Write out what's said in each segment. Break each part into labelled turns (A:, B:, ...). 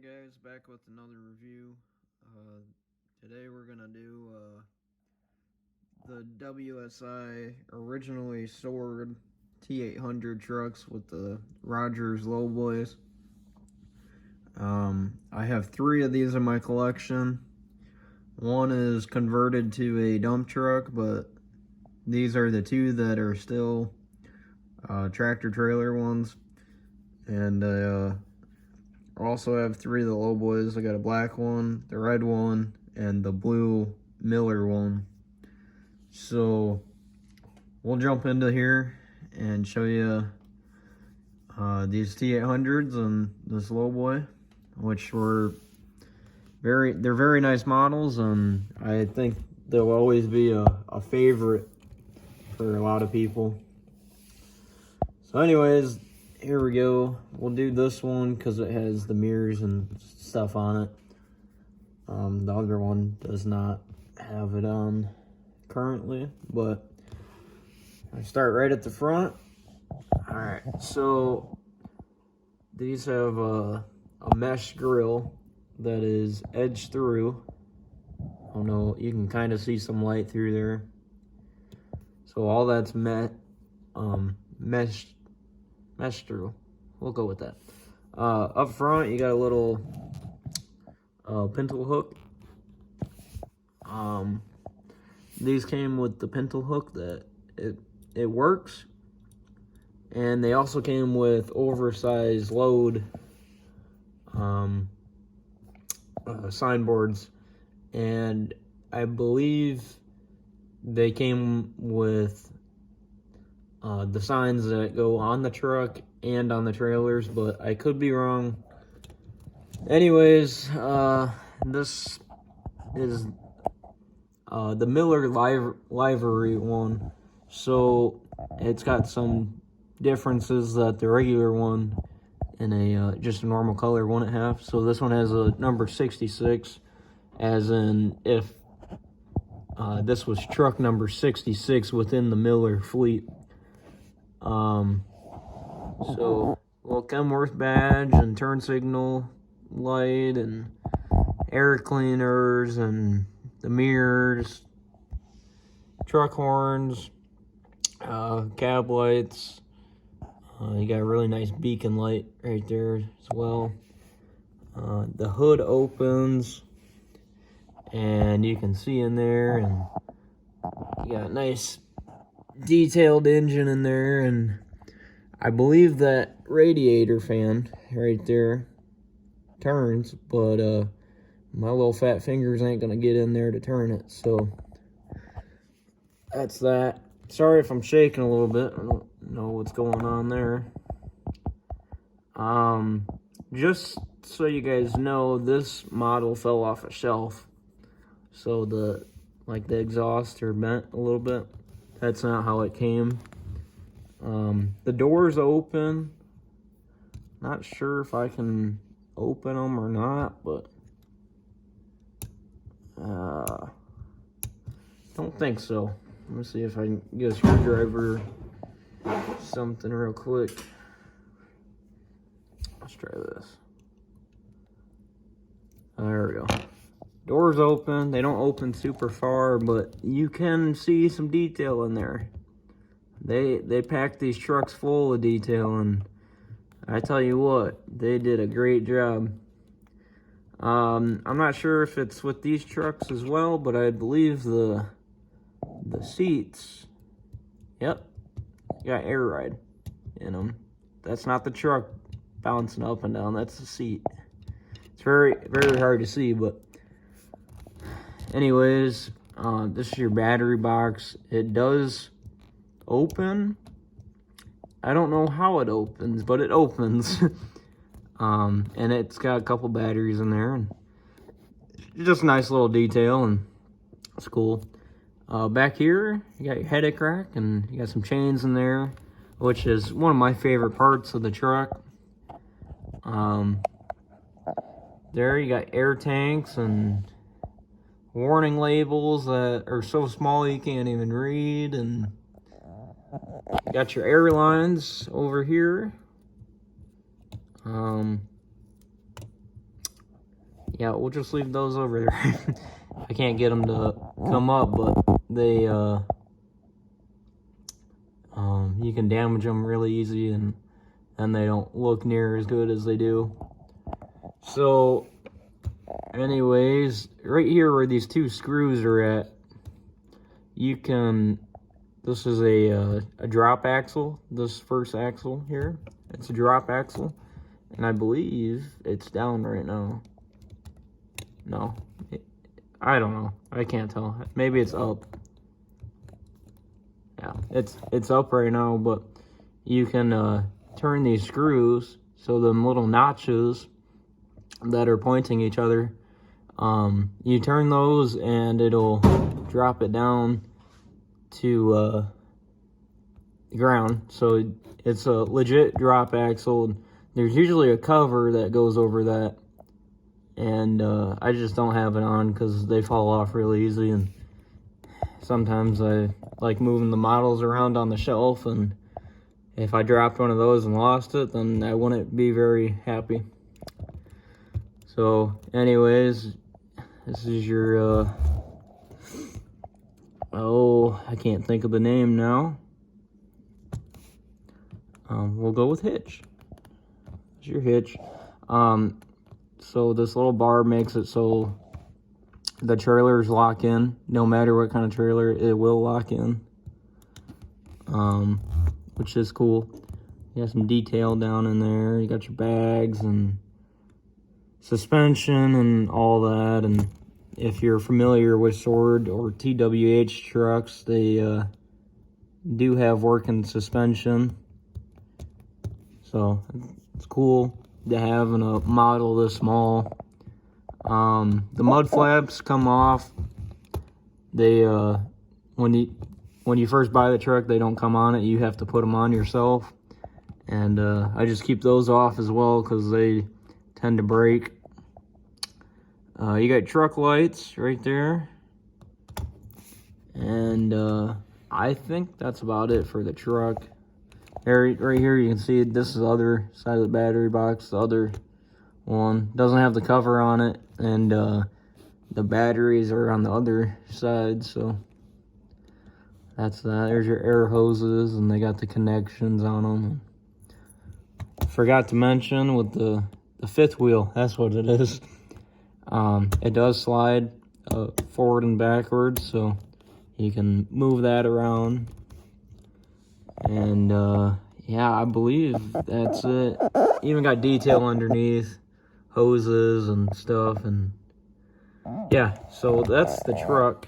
A: Guys, back with another review. Today we're gonna do the WSI originally stored T800 trucks with the Rodgers Lowboys. I have 3 of these in my collection. One is converted to a dump truck, but these are the 2 that are still tractor trailer ones. And I also have 3 of the Lowboys. I got a black one, the red one, and the blue Miller one. So we'll jump into here and show you these T800s and this Lowboy, which were they're very nice models, and I think they'll always be a favorite for a lot of people. So anyways, here we go. We'll do this one because it has the mirrors and stuff on it. The other one does not have it on currently, but I start right at the front. Alright, so these have a mesh grill that is edged through. I don't know, you can kind of see some light through there. So all that's meshed through. We'll go with that. Up front, you got a little pintle hook. These came with the pintle hook that it works, and they also came with oversized load signboards, and I believe they came with the signs that go on the truck and on the trailers, but I could be wrong. Anyways, this is the Miller livery one, so it's got some differences that the regular one in a just a normal color wouldn't have. So this one has a number 66, as in if this was truck number 66 within the Miller fleet. So little Kenworth badge and turn signal light and air cleaners and the mirrors, truck horns, cab lights. You got a really nice beacon light right there as well. The hood opens and you can see in there, and you got a nice detailed engine in there, and I believe that radiator fan right there turns, but my little fat fingers ain't gonna get in there to turn it, so that's that. Sorry if I'm shaking a little bit. I don't know what's going on there. Just so you guys know, this model fell off a shelf, so the exhaust are bent a little bit. That's not how it came. The doors open. Not sure if I can open them or not, but don't think so. Let me see if I can get a screwdriver or something real quick. Let's try this. There we go. Doors open. They don't open super far, but you can see some detail in there. They packed these trucks full of detail, and I tell you what, they did a great job. I'm not sure if it's with these trucks as well, but I believe the seats, yep, got air ride in them. That's not the truck bouncing up and down, that's the seat. It's very, very hard to see, but anyways, this is your battery box. It does open. I don't know how it opens, but it opens. And it's got a couple batteries in there, and just a nice little detail, and it's cool. Back here, you got your headache rack, and you got some chains in there, which is one of my favorite parts of the truck. There you got air tanks and warning labels that are so small you can't even read, and you got your air lines over here. yeah, we'll just leave those over there. I can't get them to come up, but they, you can damage them really easy, and they don't look near as good as they do. So, anyways, right here where these two screws are at, you can, this is a drop axle, this first axle here, it's a drop axle, and I believe it's down right now. No, I don't know, I can't tell, maybe it's up. Yeah, it's up right now, but you can turn these screws, so them little notches that are pointing each other, you turn those and it'll drop it down to the ground. So it's a legit drop axle. There's usually a cover that goes over that, and I just don't have it on because they fall off really easy, and sometimes I like moving the models around on the shelf, and if I dropped one of those and lost it, then I wouldn't be very happy. So anyways, this is your oh, I can't think of the name now. We'll go with Hitch. It's your Hitch. So this little bar makes it so the trailers lock in. No matter what kind of trailer, it will lock in. Which is cool. You got some detail down in there. You got your bags and suspension and all that. And if you're familiar with Sword or TWH trucks, they do have working suspension. So it's cool to have in a model this small. The mud flaps come off. They when you first buy the truck, they don't come on it. You have to put them on yourself. And I just keep those off as well because they tend to break. You got truck lights right there. And I think that's about it for the truck. Right here you can see this is the other side of the battery box. The other one doesn't have the cover on it, and the batteries are on the other side, so that's that. There's your air hoses, and they got the connections on them. Forgot to mention with the fifth wheel, that's what it is. It does slide forward and backwards, so you can move that around. And yeah, I believe that's it. Even got detail underneath, hoses and stuff, and yeah, so that's the truck.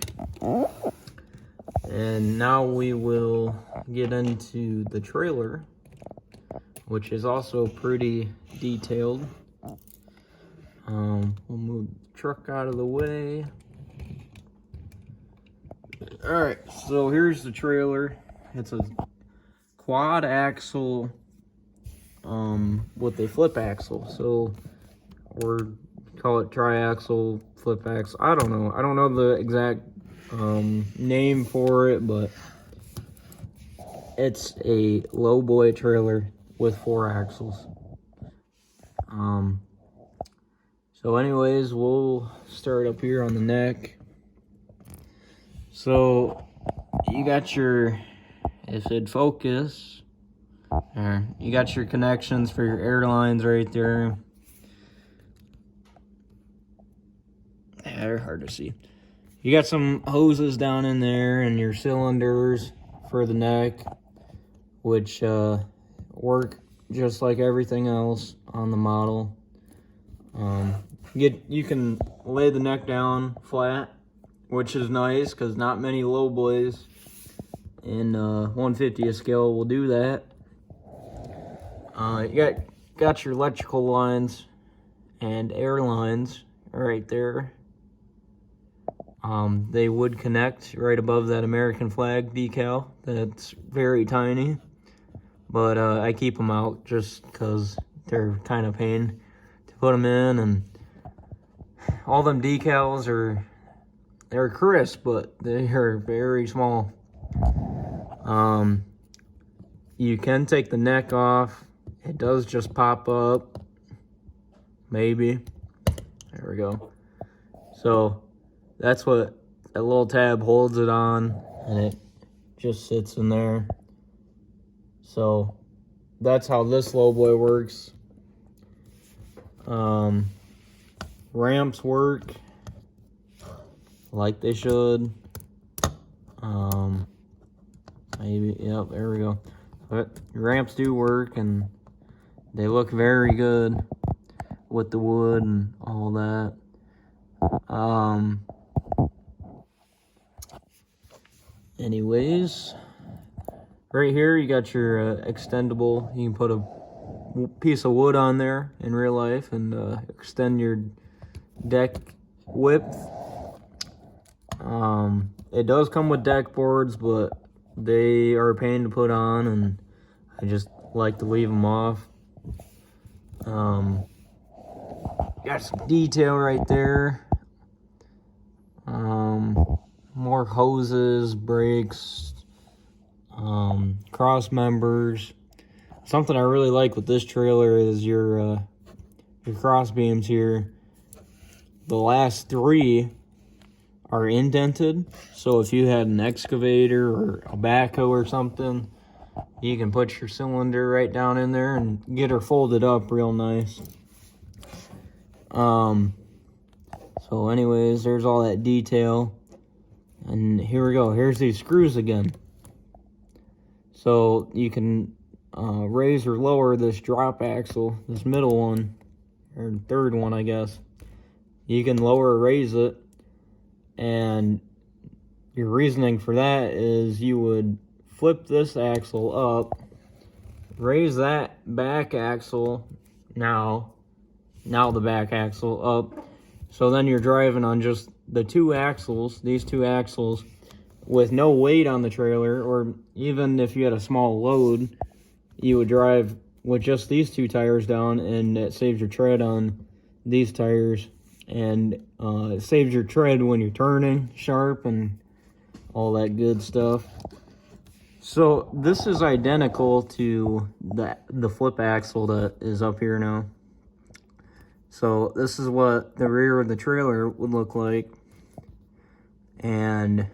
A: And now we will get into the trailer, which is also pretty detailed. We'll move the truck out of the way. Alright, so here's the trailer. It's a quad axle with a flip axle. So, or call it triaxle, flip axle. I don't know. I don't know the exact name for it, but it's a lowboy trailer with 4 axles. So anyways, we'll start up here on the neck. So you got your, if it'd focus, there, you got your connections for your airlines right there. Yeah, they're hard to see. You got some hoses down in there and your cylinders for the neck, which work just like everything else on the model. You can lay the neck down flat, which is nice because not many lowboys in 1/50th scale will do that. You got your electrical lines and air lines right there. They would connect right above that American flag decal. That's very tiny, but I keep them out just because they're kind of pain to put them in, and all them decals they're crisp, but they are very small. You can take the neck off. It does just pop up, maybe. There we go. So that's what that little tab holds it on, and it just sits in there. So that's how this Lowboy works. Ramps work like they should. Maybe, yep, there we go. But ramps do work, and they look very good with the wood and all that. Anyways, right here you got your extendable. You can put a piece of wood on there in real life and extend your deck width. It does come with deck boards, but they are a pain to put on, and I just like to leave them off. Got some detail right there. More hoses, brakes, cross members. Something I really like with this trailer is your cross beams here. The last 3 are indented, so if you had an excavator or a backhoe or something, you can put your cylinder right down in there and get her folded up real nice. So anyways, there's all that detail. And here we go. Here's these screws again. So you can raise or lower this drop axle, this middle one, or third one, I guess. You can lower or raise it. And your reasoning for that is you would flip this axle up, raise that back axle, now the back axle up. So then you're driving on just the 2 axles, these 2 axles, with no weight on the trailer, or even if you had a small load, you would drive with just these 2 tires down, and it saves your tread on these tires, and it saves your tread when you're turning sharp and all that good stuff. So this is identical to the flip axle that is up here now. So this is what the rear of the trailer would look like. And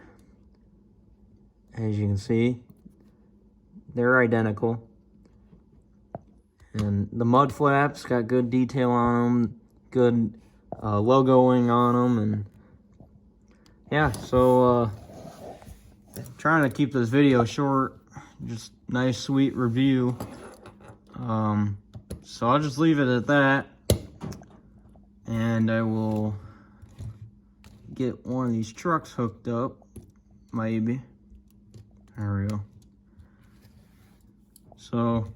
A: as you can see, they're identical. And the mud flaps got good detail on them, good logoing on them, and yeah, so trying to keep this video short, just nice sweet review. So I'll just leave it at that, and I will get one of these trucks hooked up, maybe. There we go. So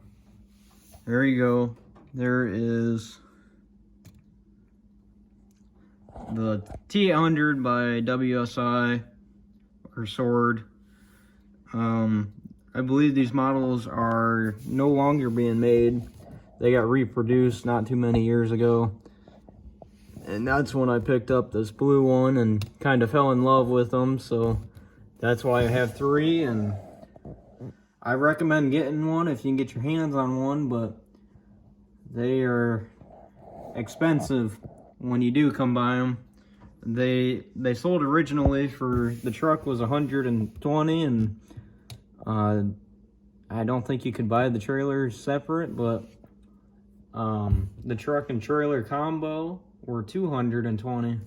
A: there you go. There is the T800 by WSI, or Sword. I believe these models are no longer being made. They got reproduced not too many years ago. And that's when I picked up this blue one and kind of fell in love with them. So that's why I have 3, and I recommend getting one if you can get your hands on one, but they are expensive when you do come by them. They sold originally for, the truck was $120, and I don't think you could buy the trailer separate, but the truck and trailer combo were $220.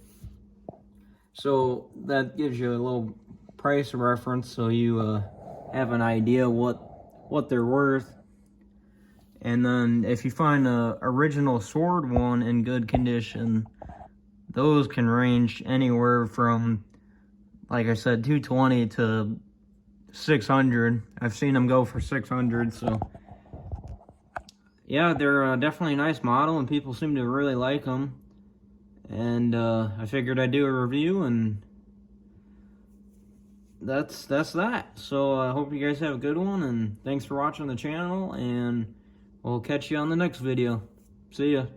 A: So that gives you a little price reference, so you have an idea what they're worth. And then if you find a original Sword one in good condition, those can range anywhere from, like I said, $220 to $600. I've seen them go for $600. So yeah, they're definitely a nice model, and people seem to really like them. And I figured I'd do a review, and that's that. So I hope you guys have a good one, and thanks for watching the channel, and we'll catch you on the next video. See ya.